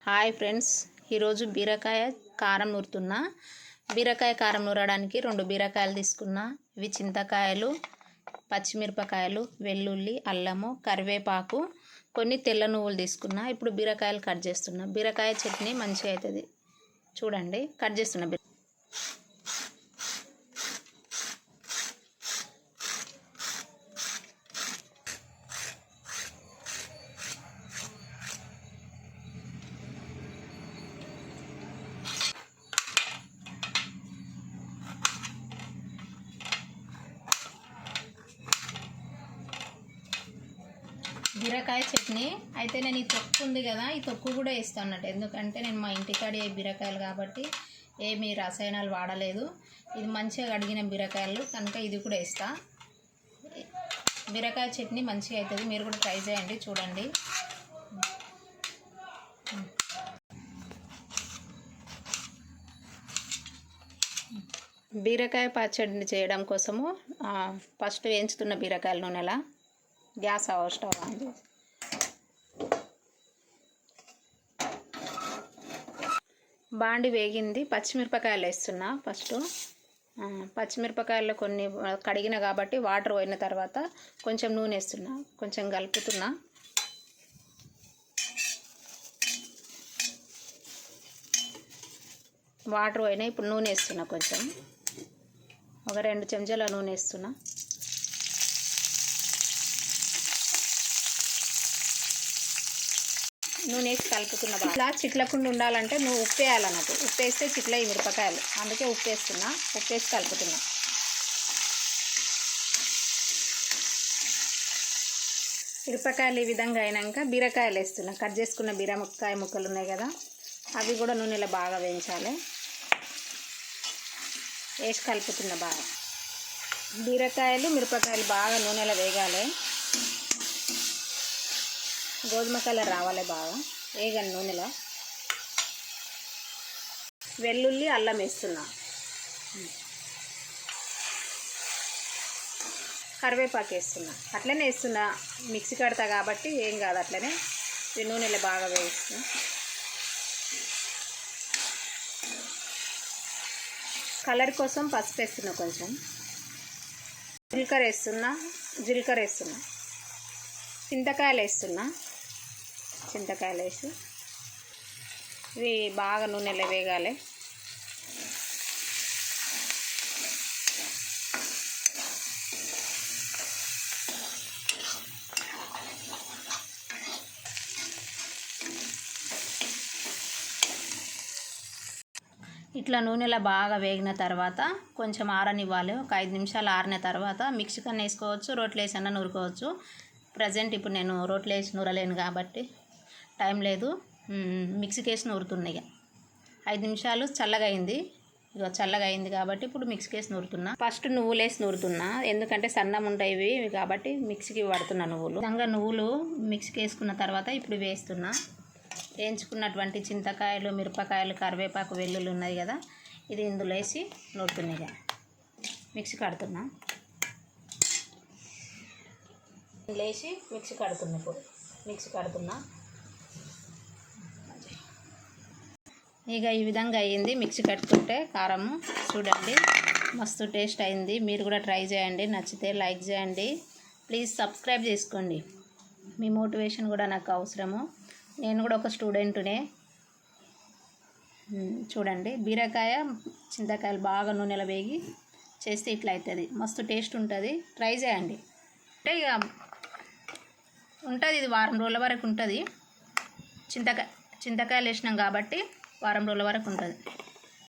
Hi friends, ఈరోజు బీరకాయ కారం నూరుతున్నా. బీరకాయ కారం నూరడానికి 2 బీరకాయలు తీసుకున్నా. ఇవి చింతకాయలు, పచ్చిమిరపకాయలు, వెల్లుల్లి, అల్లము, కరివేపాకు, కొన్ని తెల్ల నువ్వులు తీసుకున్నా. ఇప్పుడు బీరకాయలు కట్ చేస్తున్నా. బీరకాయ చట్నీ మంచిగా అవుతుంది. చూడండి, కట్ చేస్తున్నా. బీరకాయ చట్నీ అయితే నేను ఈ తొక్కు ఉంది కదా, ఈ తొక్కు కూడా వేస్తాను అన్నట్టు. ఎందుకంటే నేను మా ఇంటికాడే బీరకాయలు కాబట్టి ఏమీ రసాయనాలు వాడలేదు. ఇది మంచిగా కడిగిన బీరకాయలు కనుక ఇది కూడా వేస్తా. బీరకాయ చట్నీ మంచిగా అవుతుంది. మీరు కూడా ట్రై చేయండి, చూడండి. బీరకాయ పచ్చడిని చేయడం కోసము ఫస్ట్ వేయించుతున్న బీరకాయల నూనెలా గ్యాస్ స్టవ్ ఆన్ చేసి బాండి వేగింది. పచ్చిమిరపకాయలు వేస్తున్నా. ఫస్ట్ పచ్చిమిరపకాయలు కొన్ని కడిగిన కాబట్టి వాటర్ పోయిన తర్వాత కొంచెం నూనె వేస్తున్నా. కొంచెం కలుపుతున్నా. వాటర్ పోయినా ఇప్పుడు నూనె వేస్తున్నా. కొంచెం ఒక 2 చెంచాల నూనె వేస్తున్నా. నూనె వేసి కలుపుతున్నా. ఇట్లా చిట్లకుండా ఉండాలంటే నువ్వు ఉప్పు వేయాలన్నట్టు. ఉప్పు వేస్తే చిట్ల ఈ మిరపకాయలు, అందుకే ఉప్పు వేస్తున్నా. ఉప్పు వేసి కలుపుతున్నా. మిరపకాయలు ఈ విధంగా అయినాక బీరకాయలు వేస్తున్నా. కట్ చేసుకున్న బీరకాయ ముక్కలు ఉన్నాయి కదా, అవి కూడా నూనెలో బాగా వేయించాలి. వేసి కలుపుతున్నా బాగా. బీరకాయలు మిరపకాయలు బాగా నూనెలో వేగాలి. గోధుమ కలర్ రావాలి బాగా. వేగని నూనెలో వెల్లుల్లి, అల్లం వేస్తున్నా. కరివేపాకు వేస్తున్నా. అట్లనే వేస్తున్నా. మిక్సీ కడతా కాబట్టి ఏం కాదు. అట్లనే ఈ నూనెలో బాగా వేస్తున్నా. కలర్ కోసం పసుపు వేస్తున్నా. కొంచెం జీలకర్ర వేస్తున్నా. చింతకాయలు వేస్తున్నా. చింతకాయలు వేసి ఇవి బాగా నూనెలో వేగాలి. ఇట్లా నూనెలో బాగా వేగిన తర్వాత కొంచెం ఆరనివ్వాలి. ఒక 5 నిమిషాలు ఆరిన తర్వాత మిక్సీ కన్నా వేసుకోవచ్చు, రోట్లో వేసన్నా నూరుకోవచ్చు. ప్రజెంట్ ఇప్పుడు నేను రోట్లో వేసి నూరలేను కాబట్టి టైం లేదు. మిక్సీకి వేసి నూరుతున్నా. ఇక 5 నిమిషాలు చల్లగా అయింది. ఇక చల్లగా అయింది కాబట్టి ఇప్పుడు మిక్సీకి వేసి నూరుతున్నా. ఫస్ట్ నువ్వులు వేసి నూరుతున్నా. ఎందుకంటే సన్నం ఉంటాయి ఇవి కాబట్టి మిక్సీకి పడుతున్నా. నువ్వులు మిక్సీకి వేసుకున్న తర్వాత ఇప్పుడు వేస్తున్నా. వేయించుకున్నటువంటి చింతకాయలు, మిరపకాయలు, కరివేపాకు, వెల్లుల్లి ఉన్నాయి కదా, ఇది ఇందులో వేసి నూరుతున్నా. ఇక మిక్సీ కడుతున్నా. లేచి మిక్సీ కడుతున్నా. ఇప్పుడు మిక్సీ కడుతున్నా. ఇక ఈ విధంగా అయ్యింది. మిక్సీ కట్టుకుంటే కారము చూడండి, మస్తు టేస్ట్ అయింది. మీరు కూడా ట్రై చేయండి. నచ్చితే లైక్ చేయండి. ప్లీజ్ సబ్స్క్రైబ్ చేసుకోండి. మీ మోటివేషన్ కూడా నాకు అవసరము. నేను కూడా ఒక స్టూడెంట్నే. చూడండి, బీరకాయ చింతకాయలు బాగా నూనెలో వేగి చేస్తే ఇట్లా అవుతుంది. మస్తు టేస్ట్ ఉంటుంది. ట్రై చేయండి. అంటే ఇక ఉంటుంది, ఇది వారం రోజుల వరకు ఉంటుంది. చింతకాయలు వేసినాం కాబట్టి వారం రోజుల వరకు ఉంటుంది.